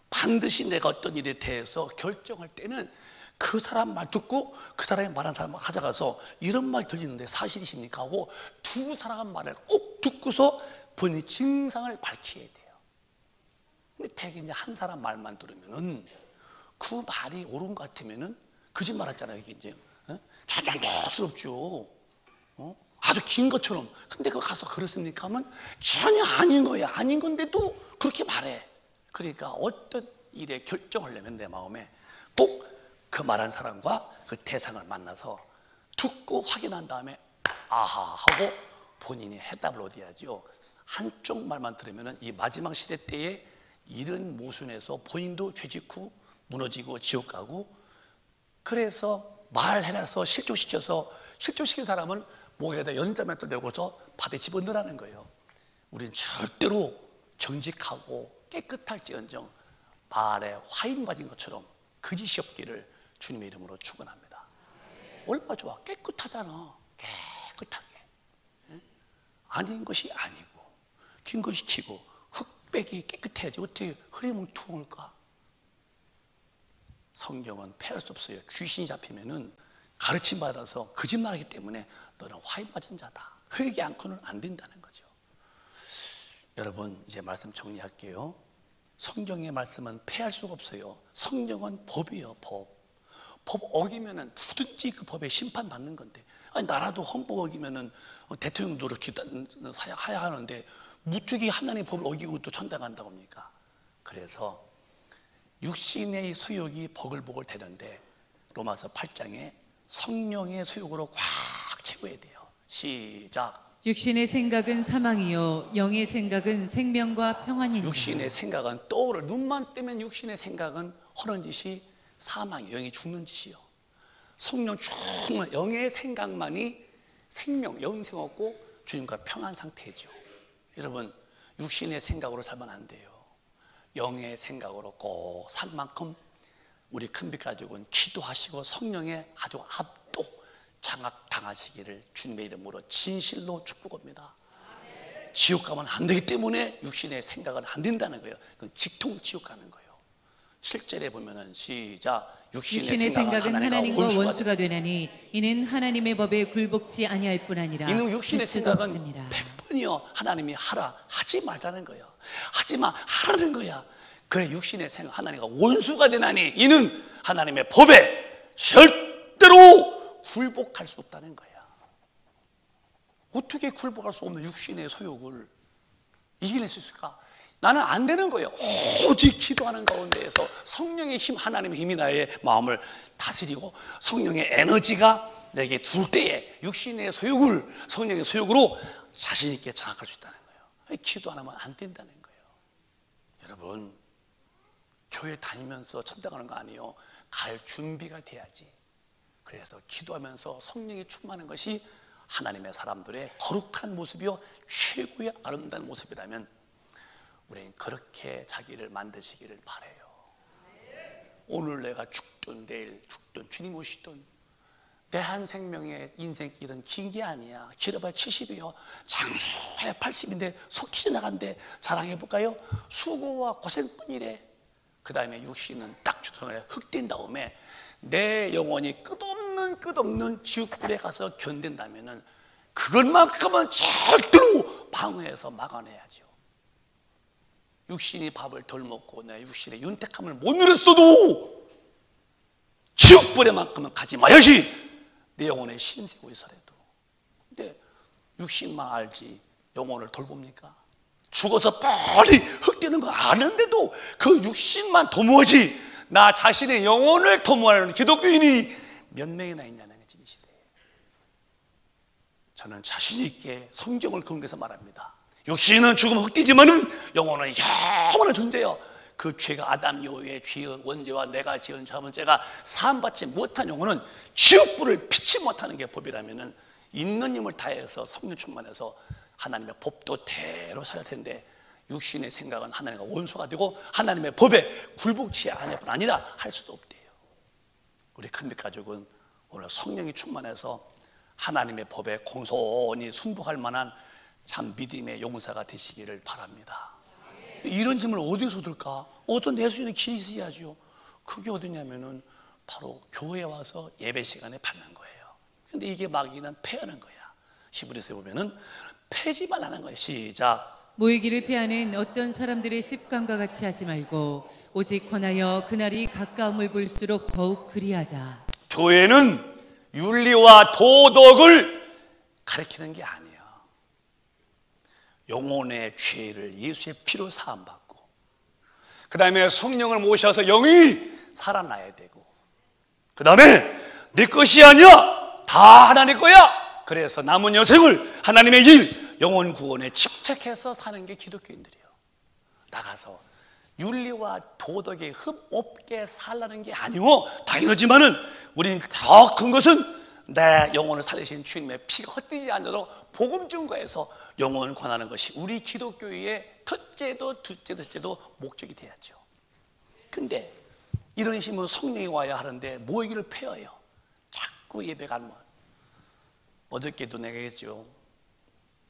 반드시 내가 어떤 일에 대해서 결정할 때는 그 사람 말 듣고 그 사람이 말한 사람 가져가서 이런 말 들리는데 사실이십니까? 하고 두 사람 말을 꼭 듣고서 본인의 증상을 밝혀야 돼요. 근데 대개 이제 한 사람 말만 들으면은 그 말이 옳은 것 같으면은 거짓말 했잖아요. 이게 이제 자장스럽죠. 아주 긴 것처럼. 근데 그거 가서 그렇습니까 하면 전혀 아닌 거야. 아닌 건데도 그렇게 말해. 그러니까 어떤 일에 결정을 내면 내 마음에 꼭 그 말한 사람과 그 대상을 만나서 듣고 확인한 다음에 아하 하고 본인이 해답을 얻어야죠. 한쪽 말만 들으면 이 마지막 시대 때에 이런 모순에서 본인도 죄짓 후 무너지고 지옥 가고, 그래서 말해놔서 실족시킨 사람은 목에다 연자맷돌 내고서 바다에 집어넣으라는 거예요. 우리는 절대로 정직하고 깨끗할지언정 말에 화인 맞은 것처럼 거짓이 없기를 주님의 이름으로 축원합니다. 얼마나 좋아. 깨끗하잖아. 깨끗하게. 아닌 것이 아니고 긴 것이 기고 흑백이 깨끗해야지 어떻게 흐리뭉텅할까? 성경은 패할 수 없어요. 귀신이 잡히면은 가르침 받아서 거짓말하기 때문에 너는 화인 맞은 자다. 회개 않고는 안 된다는 거죠. 여러분, 이제 말씀 정리할게요. 성경의 말씀은 패할 수가 없어요. 성경은 법이에요. 법 어기면은 누구든지 그 법에 심판받는 건데, 아니 나라도 헌법 어기면은 대통령도 이렇게 하야 하는데 무특이 하나님의 법을 어기고 또 천당 간다고 합니까? 그래서 육신의 소욕이 버글버글 되는데 로마서 8장에 성령의 소욕으로 꽉 채워야 돼요. 시작. 육신의 생각은 사망이요 영의 생각은 생명과 평안이니라. 육신의 생각은 떠오를, 눈만 뜨면 육신의 생각은 하는 짓이 사망이, 영이 죽는 짓이요. 성령 충만 영의 생각만이 생명, 영생 없고 주님과 평안 상태죠. 여러분, 육신의 생각으로 살면 안 돼요. 영의 생각으로 꼭 살 만큼 우리 큰빛 가족은 기도하시고 성령의 아주 압도 장악당하시기를 주님의 이름으로 진실로 축복합니다. 지옥 가면 안 되기 때문에 육신의 생각은 안 된다는 거예요. 그건 직통 지옥 가는 거예요. 7절에 보면은 시작. 육신의 생각은 하나님과 원수가 되나니 이는 하나님의 법에 굴복지 아니할 뿐 아니라 이는 육신의 생각은 없습니다. 100번이요 하나님이 하라 하지 말자는 거예요. 하지마 하라는 거야. 그래 육신의 생각 하나님과 원수가 되나니 이는 하나님의 법에 절대로 굴복할 수 없다는 거야. 어떻게 굴복할 수 없는 육신의 소욕을 이겨낼 수 있을까? 나는 안 되는 거예요. 오직 기도하는 가운데에서 성령의 힘, 하나님의 힘이 나의 마음을 다스리고 성령의 에너지가 내게 둘 때에 육신의 소욕을 성령의 소욕으로 자신 있게 장악할 수 있다는 거예요. 기도 안 하면 안 된다는 거예요. 여러분, 교회 다니면서 천당하는 거 아니에요. 갈 준비가 돼야지. 그래서 기도하면서 성령이 충만한 것이 하나님의 사람들의 거룩한 모습이요 최고의 아름다운 모습이라면 우리는 그렇게 자기를 만드시기를 바라요. 오늘 내가 죽든 내일 죽든 주님 오시든 내 한 생명의 인생길은 긴 게 아니야. 길어봐야 70이요 장수해 80인데 속 지나간데 자랑해볼까요? 수고와 고생뿐이래. 그 다음에 육신은 딱 주성에 흙된 다음에 내 영혼이 끝없는 지옥불에 가서 견딘다면은 그것만큼은 절대로 방어해서 막아내야죠. 육신이 밥을 덜 먹고 내 육신의 윤택함을 못 누렸어도 지옥불에만큼은 가지 마야지. 내 영혼의 신세고 있어라도. 근데 육신만 알지 영혼을 돌봅니까? 죽어서 빨리 흙되는 거 아는데도 그 육신만 도모하지 나 자신의 영혼을 도모하는 기독교인이 몇 명이나 있냐는 이 시대에 저는 자신 있게 성경을 근거해서 말합니다. 육신은 죽으면 흙되지만은 영혼은 영원한 존재요. 그 죄가 아담 이후의 죄의 원죄와 내가 지은 자문죄가 사함받지 못한 영혼은 지옥불을 피치 못하는 게 법이라면은 있는 힘을 다해서 성령 충만해서 하나님의 법도 대로 살 텐데 육신의 생각은 하나님과 원수가 되고 하나님의 법에 굴복치 않을 뿐 아니라 할 수도 없대요. 우리 큰빛 가족은 오늘 성령이 충만해서 하나님의 법에 공손히 순복할 만한 참 믿음의 용사가 되시기를 바랍니다. 이런 힘을 어디서 얻을까? 얻어낼 수 있는 길이 있어야죠. 그게 어디냐면은 바로 교회에 와서 예배 시간에 받는 거예요. 근데 이게 마귀는 패하는 거야. 히브리서에 보면은 패지 말라는 거예요. 시작. 모이기를 피하는 어떤 사람들의 습관과 같이 하지 말고 오직 권하여 그날이 가까움을 볼수록 더욱 그리하자. 교회는 윤리와 도덕을 가르치는 게 아니야. 영혼의 죄를 예수의 피로 사함받고, 그 다음에 성령을 모셔서 영이 살아나야 되고, 그 다음에 내 것이 아니야, 다 하나님 거야. 그래서 남은 여생을 하나님의 일, 영혼 구원에 집착해서 사는 게 기독교인들이에요. 나가서 윤리와 도덕에 흠없게 살라는 게 아니고, 당연하지만은 우리는 더 큰 것은 내 영혼을 살리신 주님의 피가 헛되지 않도록 복음 증거해서 영혼을 권하는 것이 우리 기독교의 첫째도 둘째도 셋째도 목적이 돼야죠. 근데 이런 식으로 성령이 와야 하는데 모이기를 폐해요. 자꾸 예배가 안 와. 어저께도 내가 했죠.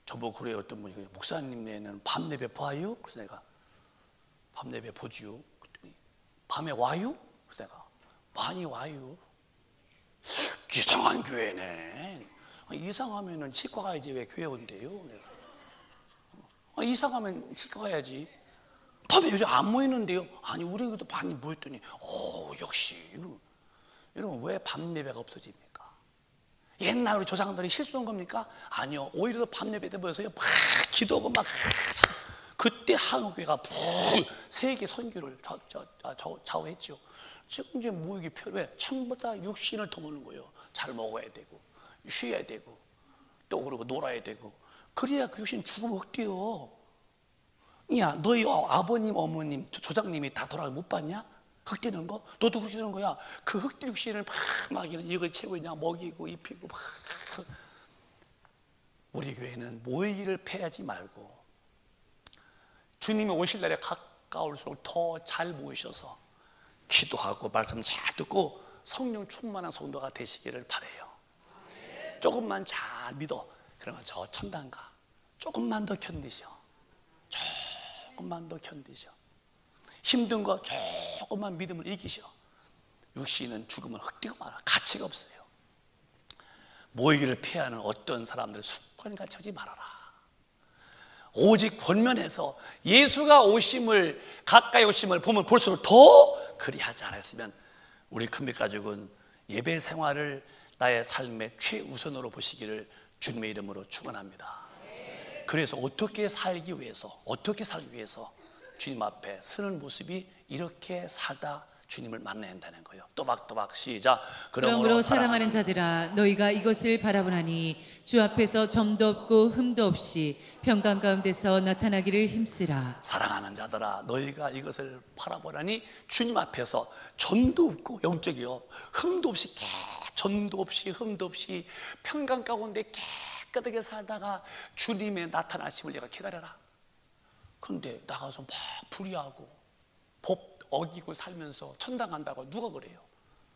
저보고 그래요. 어떤 분이 목사님네는 밤 예배 봐요? 그래서 내가 밤 예배 보지요. 그랬더니 밤에 와요? 그래서 내가 많이 와요. 이상한 교회네. 이상하면은 치과 가야지 왜 교회 온대요? 내가. 이상하면 치과 가야지. 밤에 요즘 안 모이는데요? 아니 우리도 많이 모였더니 역시 여러분 왜 밤 예배가 없어집니까? 옛날 우리 조상들이 실수한 겁니까? 아니요. 오히려 밤 예배 때 모여서요 막 기도하고 막 그때 한국교회가 세계 선교를 좌우했죠. 지금 이제 모이기 필요해. 처음보다 육신을 도모는 거예요. 잘 먹어야 되고 쉬어야 되고 또 그러고 놀아야 되고, 그래야 그 육신 죽으면 흑돼요. 야, 너희 아버님, 어머님, 조상님이 다 돌아가 못 봤냐? 흑되는 거? 너도 흑되는 거야. 그 흑된 육신을 막 이걸 채고 그냥 먹이고 입히고 막. 우리 교회는 모이기를 패하지 말고 주님이 오실 날에 가까울수록 더 잘 모이셔서 기도하고 말씀 잘 듣고 성령 충만한 성도가 되시기를 바라요. 조금만 잘 믿어. 그러면 저 천당 가. 조금만 더 견디셔. 조금만 더 견디셔. 힘든 거 조금만 믿음을 이기셔. 육신은 죽으면 흑되고 말아. 가치가 없어요. 모이기를 피하는 어떤 사람들 습관같이 하지 말아라. 오직 권면해서 예수가 오심을, 가까이 오심을 보면 볼수록 더 그리하지 않았으면 우리 큰빛 가족은 예배 생활을 나의 삶의 최우선으로 보시기를 주님의 이름으로 축원합니다. 그래서 어떻게 살기 위해서 주님 앞에 서는 모습이 이렇게 살다 주님을 만나야 한다는 거예요. 또박또박 시작. 그러므로 사랑하는 자들아, 너희가 이것을 바라보나니 주 앞에서 점도 없고 흠도 없이 평강 가운데서 나타나기를 힘쓰라. 사랑하는 자들아, 너희가 이것을 바라보나니 주님 앞에서 점도 없고, 영적이요, 흠도 없이, 점도 없이 흠도 없이 평강 가운데 깨끗하게 살다가 주님의 나타나심을 내가 기다려라. 그런데 나가서 막 불의하고 법 어기고 살면서 천당 간다고 누가 그래요?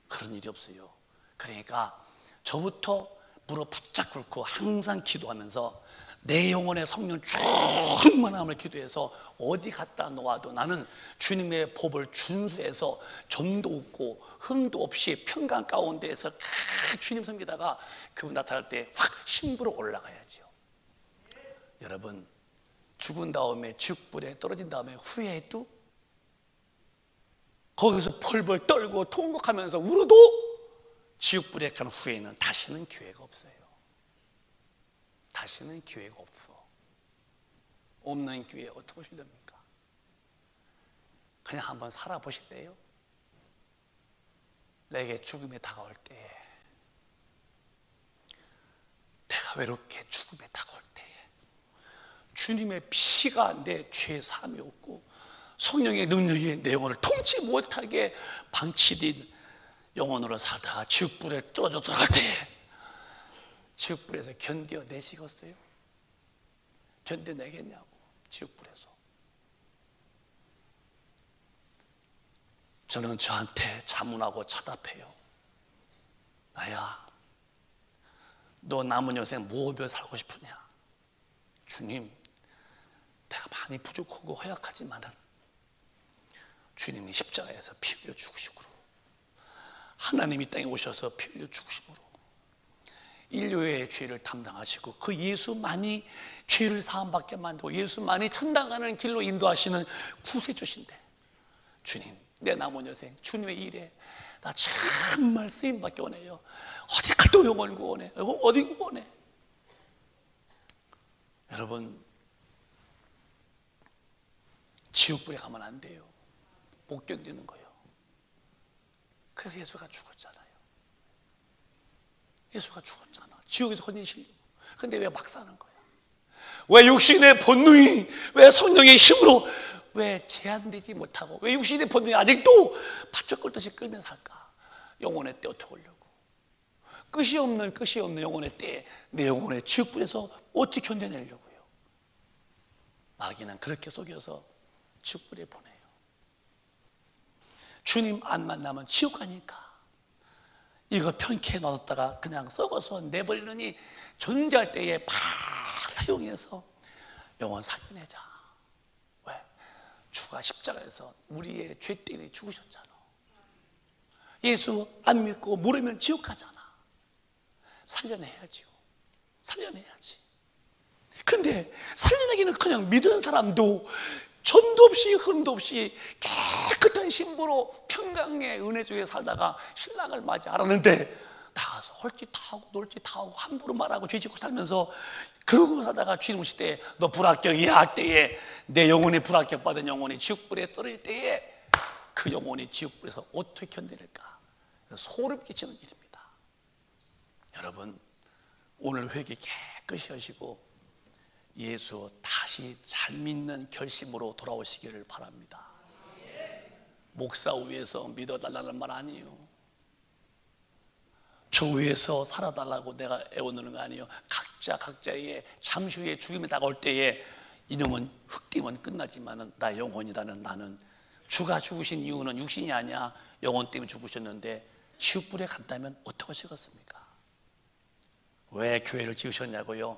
그런 일이 없어요. 그러니까 저부터 무릎 바짝 꿇고 항상 기도하면서 내 영혼의 성령 충만함을 기도해서 어디 갔다 놓아도 나는 주님의 법을 준수해서 점도 없고 흠도 없이 평강 가운데에서 주님 섬기다가 그분 나타날 때 확 신부로 올라가야죠. 여러분, 죽은 다음에 지옥불에 떨어진 다음에 후회해도 거기서 펄펄 떨고 통곡하면서 울어도 지옥불에 간 후에는 다시는 기회가 없어요. 다시는 기회가 없어. 없는 기회 어떻게 보실랍니까? 그냥 한번 살아보실래요? 내게 죽음에 다가올 때, 내가 외롭게 죽음에 다가올 때 주님의 피가 내 죄 사함이었고 성령의 능력이 내 영혼을 통치 못하게 방치된 영혼으로 살다가 지옥불에 떨어져 들어갈 때 지옥불에서 견뎌내시겠어요? 견뎌내겠냐고. 지옥불에서 저는 저한테 자문하고 차답해요. 나야, 너 남은 여생 무엇을 살고 싶으냐? 주님, 내가 많이 부족하고 허약하지만은 주님이 십자가에서 피 흘려 죽으시고 하나님이 땅에 오셔서 피 흘려 죽으심으로 인류의 죄를 담당하시고 그 예수만이 죄를 사함받게 만들고 예수만이 천당 가는 길로 인도하시는 구세주신데, 주님, 내 남은 여생 주님의 일에 나 정말 쓰임받기 원해요. 어디 가도 영혼을 구원해. 어디 구원해? 여러분, 지옥불에 가면 안 돼요. 못 견디는 거예요. 그래서 예수가 죽었잖아요. 예수가 죽었잖아. 지옥에서 건지시려고. 근데 왜 막 사는 거야? 왜 육신의 본능이, 왜 성령의 힘으로 왜 제한되지 못하고, 왜 육신의 본능이 아직도 팥죽 끓듯이 끌면서 살까? 영혼의 때 어떻게 오려고? 끝이 없는 영혼의 때에 내 영혼의 지옥불에서 어떻게 견뎌내려고요? 마귀는 그렇게 속여서 지옥불에 보내요. 주님 안 만나면 지옥 가니까 이거 편케 놔뒀다가 그냥 썩어서 내버리느니 존재할 때에 막 사용해서 영혼 살려내자. 왜? 주가 십자가에서 우리의 죄 때문에 죽으셨잖아. 예수 안 믿고 모르면 지옥 가잖아. 살려내야지요. 살려내야지. 근데 살려내기는 그냥 믿은 사람도 전도 없이 흠도 없이 깨끗한 신부로 평강의 은혜 속에 살다가 신랑을 맞이 알았는데 나가서 헐짓 하고 놀짓 하고 함부로 말하고 죄짓고 살면서 그러고 살다가 주님 오실 때 너 불합격이야 할 때에 내 영혼이 불합격받은 영혼이 지옥불에 떨어질 때에 그 영혼이 지옥불에서 어떻게 견뎌낼까? 소름 끼치는 일입니다. 여러분, 오늘 회개 깨끗이 하시고 예수 다시 잘 믿는 결심으로 돌아오시기를 바랍니다. 목사 위에서 믿어달라는 말 아니에요. 저 위에서 살아달라고 내가 애원하는 거 아니에요. 각자의 잠시 후에 죽음이 다가올 때에 이놈은 흙띠면 끝나지만 나 영혼이라는 나는 주가 죽으신 이유는 육신이 아니야. 영혼 때문에 죽으셨는데 지옥불에 간다면 어떻게 하시겠습니까? 왜 교회를 지으셨냐고요?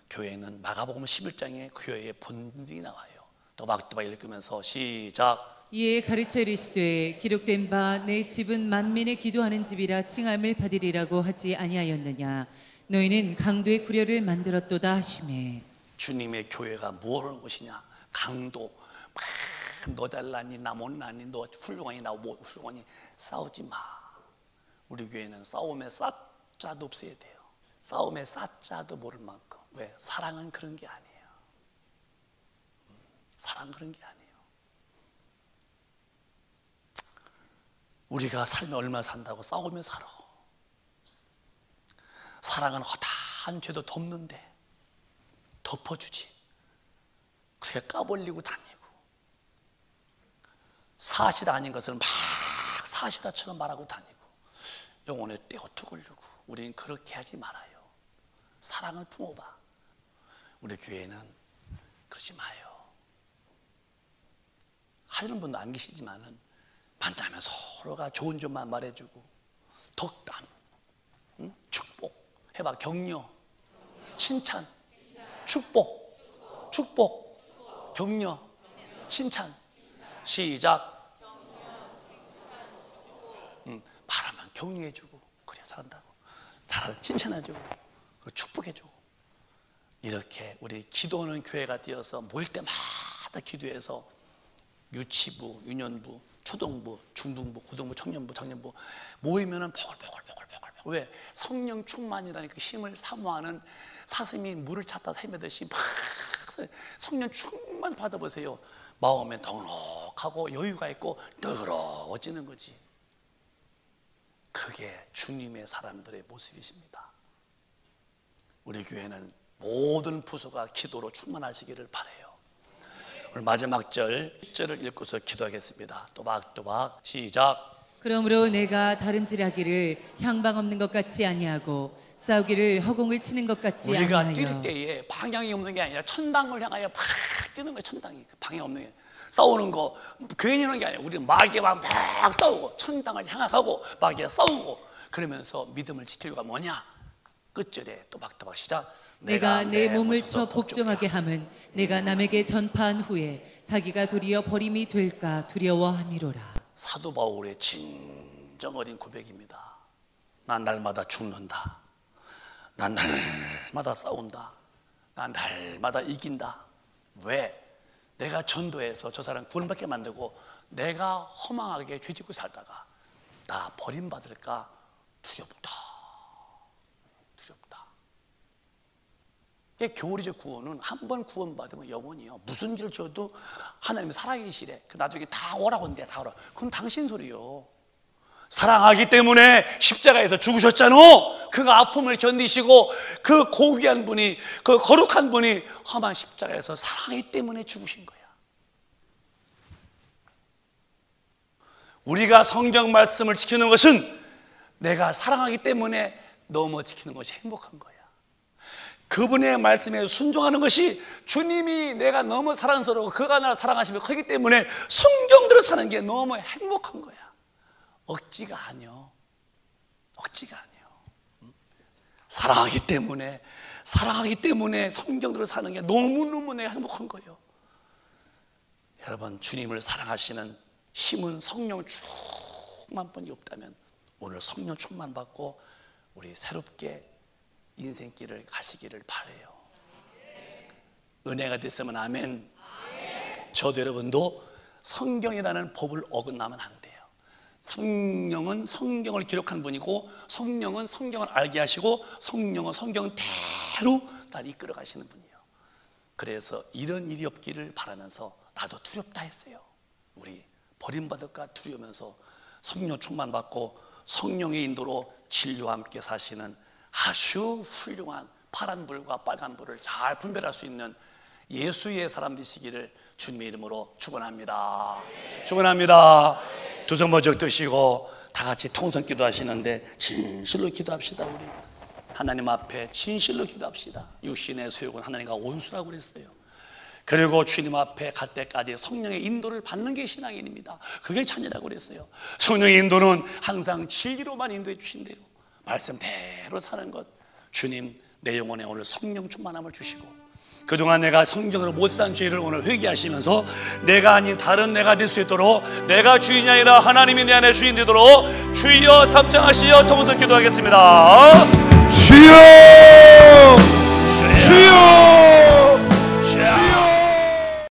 교회는 마가복음 11장에 교회의 본질이 나와요. 또박또박 읽으면서 시작. 이에 가르쳐 이르시되 기록된 바 내 집은 만민의 기도하는 집이라 칭함을 받으리라고 하지 아니하였느냐. 너희는 강도의 구려를 만들었도다 하시매. 주님의 교회가 무엇을 것이냐? 강도. 막 너 잘나니 나 못나니 너 훌륭하니 나 못 훌륭하니 싸우지 마. 우리 교회는 싸움에 싹자도 없어야 돼요. 싸움에 싹자도 모를 만큼. 왜? 사랑은 그런 게 아니에요. 사랑 그런 게 아니에요. 우리가 살면 얼마나 산다고 싸우며 살아. 사랑은 허다한 죄도 덮는데 덮어주지. 그게 까벌리고 다니고 사실 아닌 것을 막 사실화처럼 말하고 다니고 영혼의 떼어투 걸리고 우리는 그렇게 하지 말아요. 사랑을 품어봐. 우리 교회는 그러지 마요. 하시는 분도 안 계시지만은 만나면 서로가 좋은 점만 말해주고 덕담, 축복 해봐. 격려, 칭찬, 축복, 격려, 칭찬. 시작. 말하면 격려해주고 그래야 잘한다고. 잘하면 칭찬해주고 그리고 축복해주고. 이렇게 우리 기도하는 교회가 되어서 모일 때마다 기도해서 유치부, 유년부, 초등부, 중등부, 고등부, 청년부, 장년부 모이면은 보글보글. 왜? 성령 충만이라는 그 힘을 사모하는 사슴이 물을 찾다 헤매듯이 막 성령 충만 받아보세요. 마음에 넉넉하고 여유가 있고 너그러워지는 거지. 그게 주님의 사람들의 모습이십니다. 우리 교회는 모든 부서가 기도로 충만하시기를 바라요. 오늘 마지막 절 10절을 읽고서 기도하겠습니다. 또박또박 시작. 그러므로 내가 다름질하기를 향방 없는 것 같지 아니하고 싸우기를 허공을 치는 것 같지 아니하여. 우리가 뛸 때에 방향이 없는 게 아니라 천당을 향하여 팍 뛰는 거예요. 천당이 방향 없는 게. 싸우는 거 괜히 하는 게 아니에요. 우리는 마귀와 막 싸우고 천당을 향하고 마귀와 싸우고 그러면서 믿음을 지키려고 뭐냐? 끝절에 또박또박 시작. 내가 내 몸을 쳐 복종하게 함은 내가 남에게 전파한 후에 자기가 도리어 버림이 될까 두려워함이로라. 사도 바울의 진정 어린 고백입니다. 난 날마다 죽는다. 난 날마다 싸운다. 난 날마다 이긴다. 왜? 내가 전도해서 저 사람 구원받게 만들고 내가 허망하게 죄짓고 살다가 나 버림받을까 두렵다. 교리적 구원은 한 번 구원받으면 영원이요. 무슨 죄를 져도 하나님이 살아계시래. 나중에 다 오라고 하는데 다 오라. 그건 당신 소리요. 사랑하기 때문에 십자가에서 죽으셨잖아. 그 아픔을 견디시고 그 고귀한 분이, 그 거룩한 분이 험한 십자가에서 사랑하기 때문에 죽으신 거야. 우리가 성경 말씀을 지키는 것은 내가 사랑하기 때문에 너무 지키는 것이 행복한 거야. 그분의 말씀에 순종하는 것이 주님이 내가 너무 사랑스러워 그가 나를 사랑하시며 크기 때문에 성경대로 사는 게 너무 행복한 거야. 억지가 아니요. 억지가 아니요. 사랑하기 때문에 성경대로 사는 게 너무너무 내가 행복한 거예요. 여러분, 주님을 사랑하시는 힘은 성령 충만뿐이 없다면 오늘 성령 충만 받고 우리 새롭게 인생길을 가시기를 바라요. 은혜가 됐으면 아멘. 저도 여러분도 성경이라는 법을 어긋나면 안 돼요. 성령은 성경을 기록한 분이고 성령은 성경을 알게 하시고 성령은 성경대로 날 이끌어 가시는 분이에요. 그래서 이런 일이 없기를 바라면서 나도 두렵다 했어요. 우리 버림받을까 두려우면서 성령 충만 받고 성령의 인도로 진리와 함께 사시는 아주 훌륭한 파란불과 빨간불을 잘 분별할 수 있는 예수의 사람 되시기를 주님의 이름으로 축원합니다. 축원합니다. 두 손 번쩍 드시고 다 같이 통성 기도하시는데 진실로 기도합시다. 우리 하나님 앞에 진실로 기도합시다. 육신의 소욕은 하나님과 원수라고 그랬어요. 그리고 주님 앞에 갈 때까지 성령의 인도를 받는 게 신앙인입니다. 그게 찬이라고 그랬어요. 성령의 인도는 항상 진리로만 인도해 주신대요. 말씀대로 사는 것. 주님, 내 영혼에 오늘 성령 충만함을 주시고 그동안 내가 성경으로 못 산 죄를 오늘 회개하시면서 내가 아닌 다른 내가 될 수 있도록 내가 주인이 아니라 하나님이 내 안에 주인 되도록 주여 삼창하시어 통해서 기도하겠습니다.